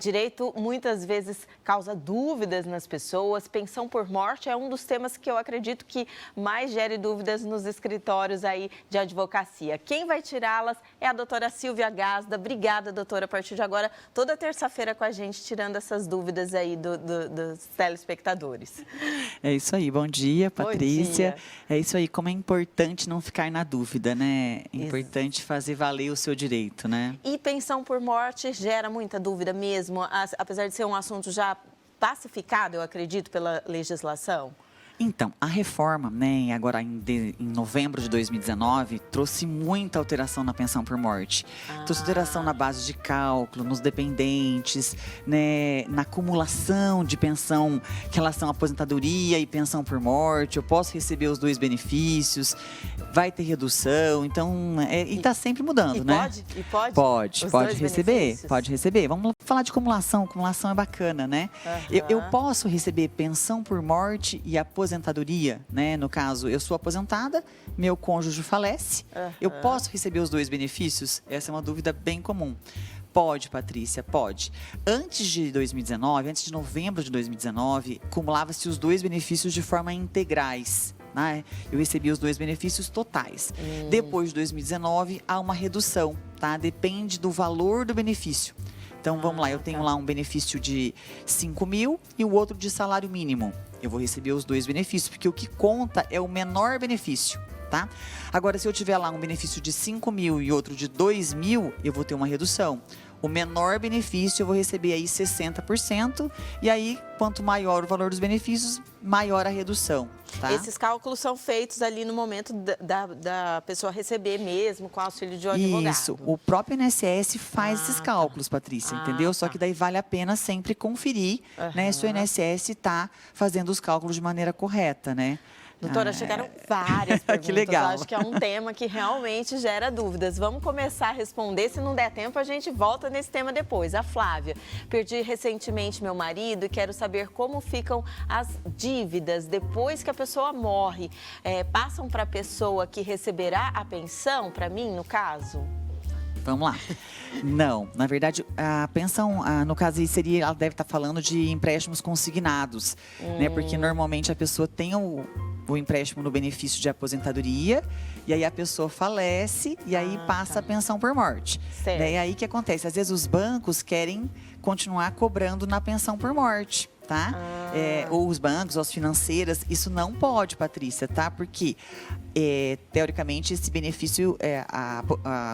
Direito muitas vezes causa dúvidas nas pessoas. Pensão por morte é um dos temas que eu acredito que mais gere dúvidas nos escritórios aí de advocacia. Quem vai tirá-las é a doutora Silvia Gazda. Obrigada, doutora, a partir de agora, toda terça-feira com a gente, tirando essas dúvidas aí dos telespectadores. É isso aí, bom dia, Patrícia. Bom dia. É isso aí, como é importante não ficar na dúvida, né? É importante fazer valer o seu direito, né? E pensão por morte gera muita dúvida mesmo, apesar de ser um assunto já pacificado, eu acredito, pela legislação? Então, a reforma, né, agora em novembro de 2019, trouxe muita alteração na pensão por morte. Trouxe alteração na base de cálculo, nos dependentes, né, na acumulação de pensão em relação à aposentadoria e pensão por morte. Eu posso receber os dois benefícios, vai ter redução, então, e está sempre mudando, né? Pode receber, pode receber. Vamos falar de acumulação. Acumulação é bacana, né? Eu posso receber pensão por morte e aposentadoria, né? No caso, eu sou aposentada, meu cônjuge falece, eu posso receber os dois benefícios? Essa é uma dúvida bem comum. Pode, Patrícia, pode. Antes de 2019, antes de novembro de 2019, acumulava-se os dois benefícios de forma integrais. Né? Eu recebi os dois benefícios totais. Depois de 2019, há uma redução, tá? Depende do valor do benefício. Então, vamos lá, eu tenho lá um benefício de 5 mil e o outro de salário mínimo. Eu vou receber os dois benefícios, porque o que conta é o menor benefício, tá? Agora, se eu tiver lá um benefício de 5 mil e outro de 2 mil, eu vou ter uma redução. O menor benefício eu vou receber aí 60%, e aí, quanto maior o valor dos benefícios, maior a redução, tá? Esses cálculos são feitos ali no momento da pessoa receber mesmo, com auxílio de um advogado. Isso, o próprio INSS faz esses cálculos, Patrícia, entendeu? Só que daí vale a pena sempre conferir, né, se o INSS está fazendo os cálculos de maneira correta, né? Doutora, chegaram várias perguntas. Que legal. Acho que é um tema que realmente gera dúvidas. Vamos começar a responder. Se não der tempo, a gente volta nesse tema depois. A Flávia. Perdi recentemente meu marido e quero saber como ficam as dívidas depois que a pessoa morre. Passam para a pessoa que receberá a pensão, para mim, no caso? Vamos lá. Não, na verdade, a pensão, no caso aí seria, ela deve estar falando de empréstimos consignados, né? Porque normalmente a pessoa tem o empréstimo no benefício de aposentadoria, e aí a pessoa falece e aí passa a pensão por morte. Certo. Daí aí que acontece? Às vezes os bancos querem continuar cobrando na pensão por morte, tá? Ou os bancos, ou as financeiras, isso não pode, Patrícia, tá? Porque, teoricamente, esse benefício,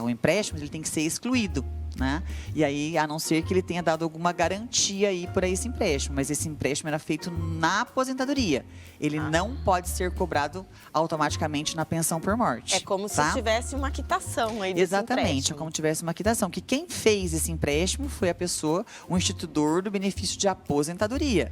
o empréstimo, ele tem que ser excluído, né? E aí, a não ser que ele tenha dado alguma garantia aí por esse empréstimo, mas esse empréstimo era feito na aposentadoria. Ele não pode ser cobrado automaticamente na pensão por morte. É como tá? se tivesse uma quitação aí desse Exatamente, empréstimo. é como se tivesse uma quitação. Que quem fez esse empréstimo foi a pessoa, o instituidor do benefício de aposentadoria,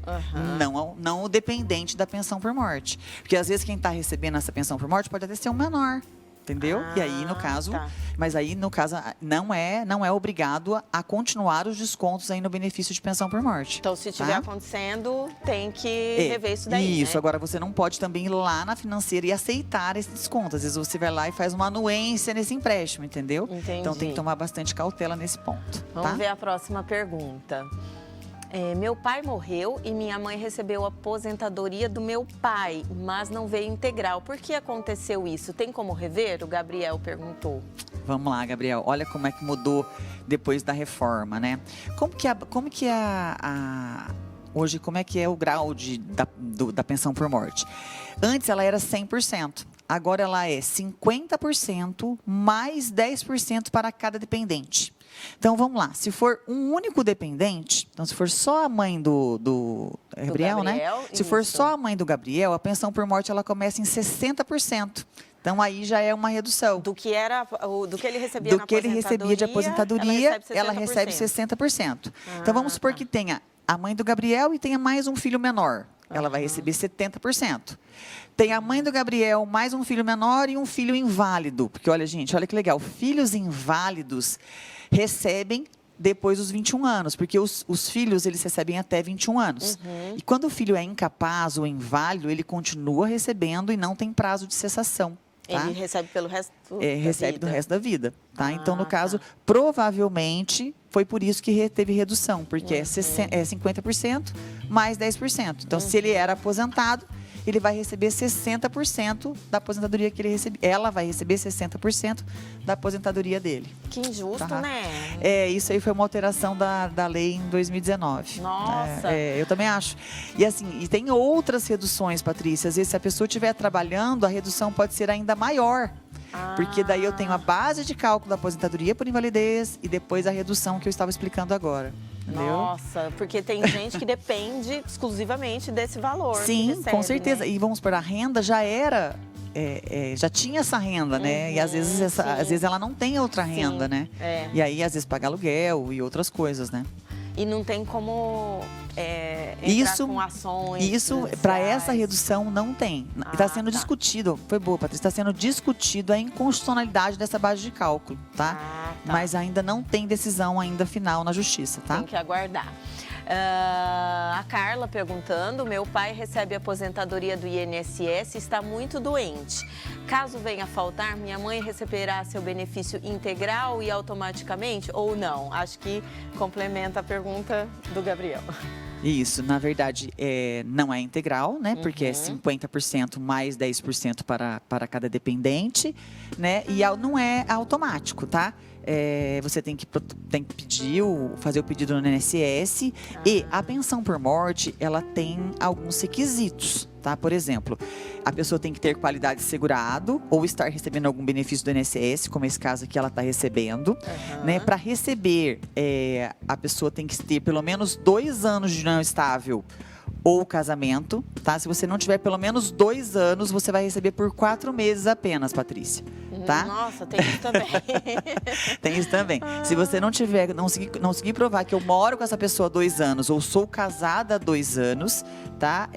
não o dependente da pensão por morte. Porque às vezes quem está recebendo essa pensão por morte pode até ser um menor. Entendeu? E aí, no caso, mas aí, no caso, não é obrigado a continuar os descontos aí no benefício de pensão por morte. Então, se estiver acontecendo, tem que rever isso daí, Isso, né? agora você não pode também ir lá na financeira e aceitar esse desconto. Às vezes você vai lá e faz uma anuência nesse empréstimo, entendeu? Entendi. Então tem que tomar bastante cautela nesse ponto. Vamos ver a próxima pergunta. Meu pai morreu e minha mãe recebeu a aposentadoria do meu pai, mas não veio integral. Por que aconteceu isso? Tem como rever? O Gabriel perguntou. Vamos lá, Gabriel. Olha como é que mudou depois da reforma, né? Hoje, como é que é o grau da pensão por morte? Antes ela era 100%. Agora ela é 50% mais 10% para cada dependente. Então, vamos lá. Se for um único dependente, então se for só a mãe do Gabriel, né? Se for só a mãe do Gabriel, a pensão por morte ela começa em 60%. Então, aí já é uma redução. Do que ele recebia do que ele recebia de aposentadoria, ela recebe 60%. Então, vamos supor que tenha a mãe do Gabriel e tenha mais um filho menor. Ela vai receber 70%. Tem a mãe do Gabriel, mais um filho menor e um filho inválido. Porque, olha, gente, olha que legal. Filhos inválidos recebem depois dos 21 anos. Porque os filhos, eles recebem até 21 anos. E quando o filho é incapaz ou inválido, ele continua recebendo e não tem prazo de cessação. Tá? Ele recebe pelo resto da recebe vida. do resto da vida. Tá? Então, no caso, provavelmente, foi por isso que teve redução, porque é 50% mais 10%. Então, se ele era aposentado, ele vai receber 60% da aposentadoria que ele recebia. Ela vai receber 60% da aposentadoria dele. Que injusto, né? Isso aí foi uma alteração da lei em 2019. Nossa! Eu também acho. E assim, e tem outras reduções, Patrícia. Às vezes, se a pessoa estiver trabalhando, a redução pode ser ainda maior. Porque daí eu tenho a base de cálculo da aposentadoria por invalidez e depois a redução que eu estava explicando agora. Entendeu? Nossa, porque tem gente que depende exclusivamente desse valor. Sim, recebe, com certeza. Né? E vamos supor, a renda já era. Já tinha essa renda, né? E às vezes ela não tem outra renda, né? E aí, às vezes, paga aluguel e outras coisas, né? E não tem como entrar com ações. Isso, para essa redução, não tem. Está sendo discutido, foi boa, Patrícia, está sendo discutido a inconstitucionalidade dessa base de cálculo, tá? Mas ainda não tem decisão ainda final na justiça, tá? Tem que aguardar. A Carla perguntando, meu pai recebe aposentadoria do INSS e está muito doente. Caso venha a faltar, minha mãe receberá seu benefício integral e automaticamente ou não? Acho que complementa a pergunta do Gabriel. Isso, na verdade, não é integral, né? Porque é 50% mais 10% para cada dependente, né? E não é automático, tá? Você tem que pedir, fazer o pedido no INSS e a pensão por morte, ela tem alguns requisitos, tá? Por exemplo, a pessoa tem que ter qualidade de segurado ou estar recebendo algum benefício do INSS, como esse caso aqui ela está recebendo, né? Para receber, a pessoa tem que ter pelo menos 2 anos de união estável ou casamento, tá? Se você não tiver pelo menos 2 anos, você vai receber por 4 meses apenas, Patrícia. Tá? Nossa, tem isso também. Tem isso também. Se você não conseguir provar que eu moro com essa pessoa há 2 anos ou sou casada há 2 anos, tá?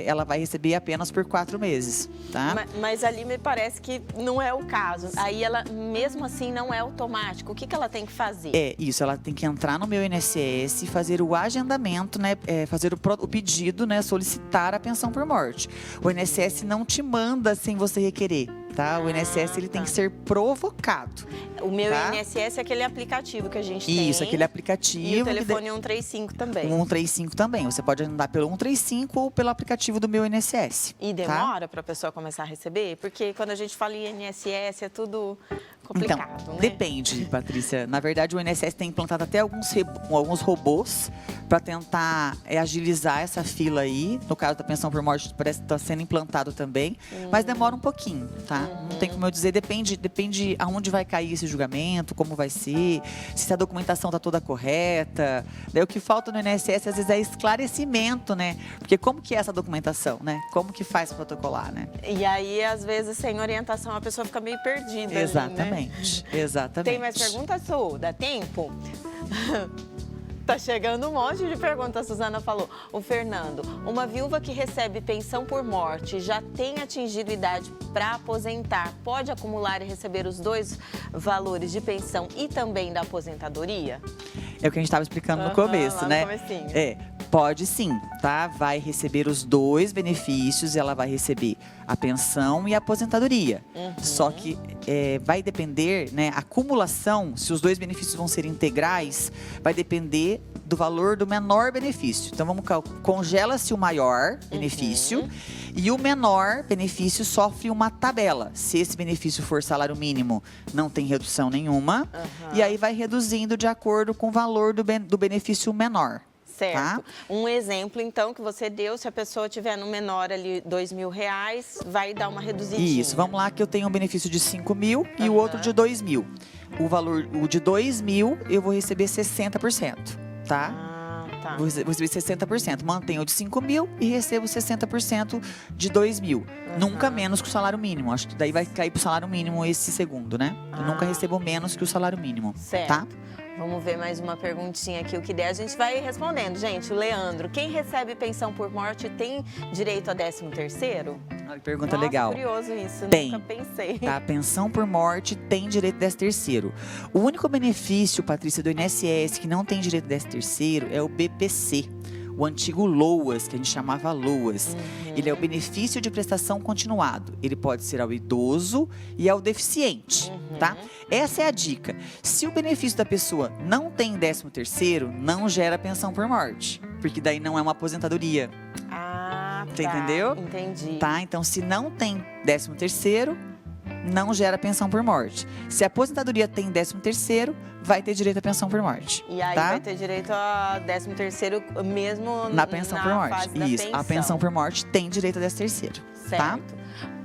Ela vai receber apenas por 4 meses, tá? Mas ali me parece que não é o caso. Aí ela, mesmo assim, não é automático. O que ela tem que fazer? Isso, ela tem que entrar no meu INSS, fazer o agendamento, né? Fazer o pedido, né? Solicitar a pensão por morte. O INSS não te manda sem você requerer. Tá? O INSS ele tem que ser provocado. O meu tá? INSS é aquele aplicativo que a gente tem. Isso, aquele aplicativo. E o telefone 135 também. 135 também. Você pode agendar pelo 135 ou pelo aplicativo do meu INSS. E demora para a pessoa começar a receber? Porque quando a gente fala em INSS é tudo complicado, então, né? Depende, Patrícia. Na verdade, o INSS tem implantado até alguns robôs para tentar agilizar essa fila aí. No caso da pensão por morte, parece que está sendo implantado também. Mas demora um pouquinho, tá? Não tem como eu dizer. Depende aonde vai cair esse julgamento, como vai ser, se a documentação está toda correta. Daí o que falta no INSS, às vezes, é esclarecimento, né? Porque como que é essa documentação, né? Como que faz protocolar, né? E aí, às vezes, sem orientação, a pessoa fica meio perdida. Exatamente. Ali, né? Exatamente. Tem mais perguntas, Su? Dá tempo? Tá chegando um monte de perguntas, a Suzana falou. O Fernando, uma viúva que recebe pensão por morte já tem atingido idade para aposentar, pode acumular e receber os 2 valores de pensão e também da aposentadoria? É o que a gente estava explicando no começo, né? Pode sim, tá? Vai receber os 2 benefícios, ela vai receber a pensão e a aposentadoria. Só que vai depender, né? A acumulação, se os 2 benefícios vão ser integrais, vai depender do valor do menor benefício. Então, congela-se o maior benefício e o menor benefício sofre uma tabela. Se esse benefício for salário mínimo, não tem redução nenhuma. E aí vai reduzindo de acordo com o valor do benefício menor. Certo. Tá? Um exemplo, então, que você deu, se a pessoa tiver no menor ali R$2.000, vai dar uma reduzidinha. Isso, vamos lá que eu tenho um benefício de 5.000 e o outro de 2.000. O de 2.000 eu vou receber 60%, tá? Tá. Vou receber 60%. Mantenho o de 5.000 e recebo 60% de 2.000. Nunca menos que o salário mínimo. Acho que daí vai cair pro salário mínimo esse segundo, né? Eu nunca recebo menos que o salário mínimo. Certo. Tá? Vamos ver mais uma perguntinha aqui, o que der a gente vai respondendo. Gente, o Leandro, quem recebe pensão por morte tem direito a 13º? Pergunta legal. Curioso isso, tem. Nunca pensei. Tá, pensão por morte tem direito a 13º. O único benefício, Patrícia, do INSS que não tem direito a 13º é o BPC. o antigo LOAS, que a gente chamava LOAS. Ele é o benefício de prestação continuado. Ele pode ser ao idoso e ao deficiente, tá? Essa é a dica. Se o benefício da pessoa não tem 13º, não gera pensão por morte, porque daí não é uma aposentadoria. Ah, Você tá. entendeu? Entendi. Tá? Então, se não tem 13º, não gera pensão por morte. Se a aposentadoria tem 13º, vai ter direito à pensão por morte. E aí tá? vai ter direito a 13º mesmo Na pensão por morte. fase da Isso, a pensão por morte tem direito a 13º. Tá? Certo.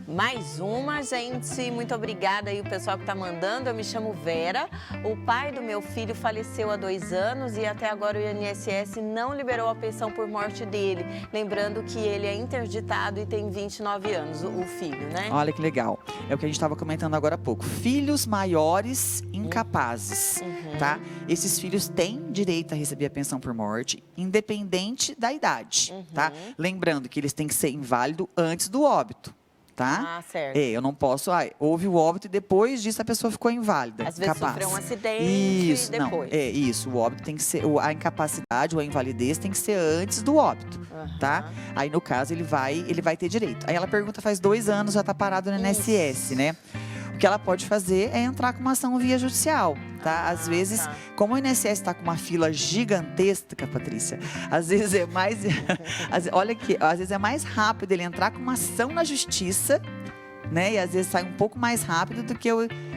Mais uma, gente. Muito obrigada aí o pessoal que tá mandando. Eu me chamo Vera. O pai do meu filho faleceu há 2 anos e até agora o INSS não liberou a pensão por morte dele. Lembrando que ele é interditado e tem 29 anos, o filho, né? Olha que legal. É o que a gente estava comentando agora há pouco. Filhos maiores incapazes, tá? Esses filhos têm direito a receber a pensão por morte, independente da idade, tá? Lembrando que eles têm que ser inválido antes do óbito. Tá? Ah, certo. Eu não posso. Houve o óbito e depois disso a pessoa ficou inválida. Às vezes incapaz. sofreu um acidente Isso, e depois. Não, isso. O óbito tem que ser. A incapacidade ou a invalidez tem que ser antes do óbito. Tá? Aí, no caso, ele vai ter direito. Aí ela pergunta, faz 2 anos, já tá parado no INSS, né? O que ela pode fazer é entrar com uma ação via judicial, tá? Às vezes, como o INSS está com uma fila gigantesca, Patrícia, às vezes é mais... olha aqui, às vezes é mais rápido ele entrar com uma ação na justiça, né? E às vezes sai um pouco mais rápido do que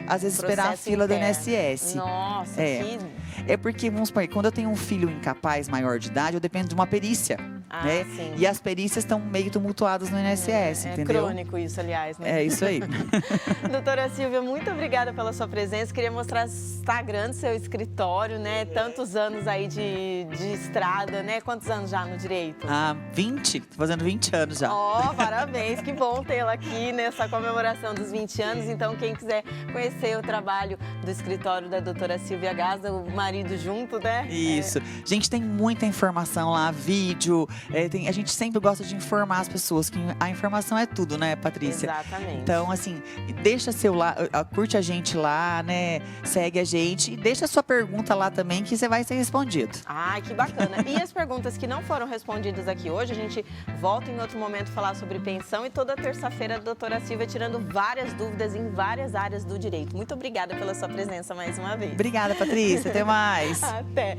às vezes esperar a fila do INSS. Nossa, que... É porque, vamos supor, quando eu tenho um filho incapaz, maior de idade, eu dependo de uma perícia. Né? Sim. E as perícias estão meio tumultuadas no INSS, entendeu? É crônico isso, aliás, né? É isso aí. Doutora Silvia, muito obrigada pela sua presença. Queria mostrar o Instagram do seu escritório, né? Tantos anos aí de estrada, né? Quantos anos já no direito? 20, tô fazendo 20 anos já. Parabéns, que bom tê-la aqui nessa comemoração dos 20 anos. Então, quem quiser conhecer o trabalho do escritório da doutora Silvia Gazda, o marido junto, né? Isso. Gente, tem muita informação lá, vídeo. A gente sempre gosta de informar as pessoas, que a informação é tudo, né, Patrícia? Exatamente. Então, assim, deixa curte a gente lá, né? Segue a gente e deixa a sua pergunta lá também, que você vai ser respondido. Ai, que bacana. E as perguntas que não foram respondidas aqui hoje, a gente volta em outro momento falar sobre pensão e toda terça-feira a doutora Silvia tirando várias dúvidas em várias áreas do direito. Muito obrigada pela sua presença mais uma vez. Obrigada, Patrícia. Até mais. Até.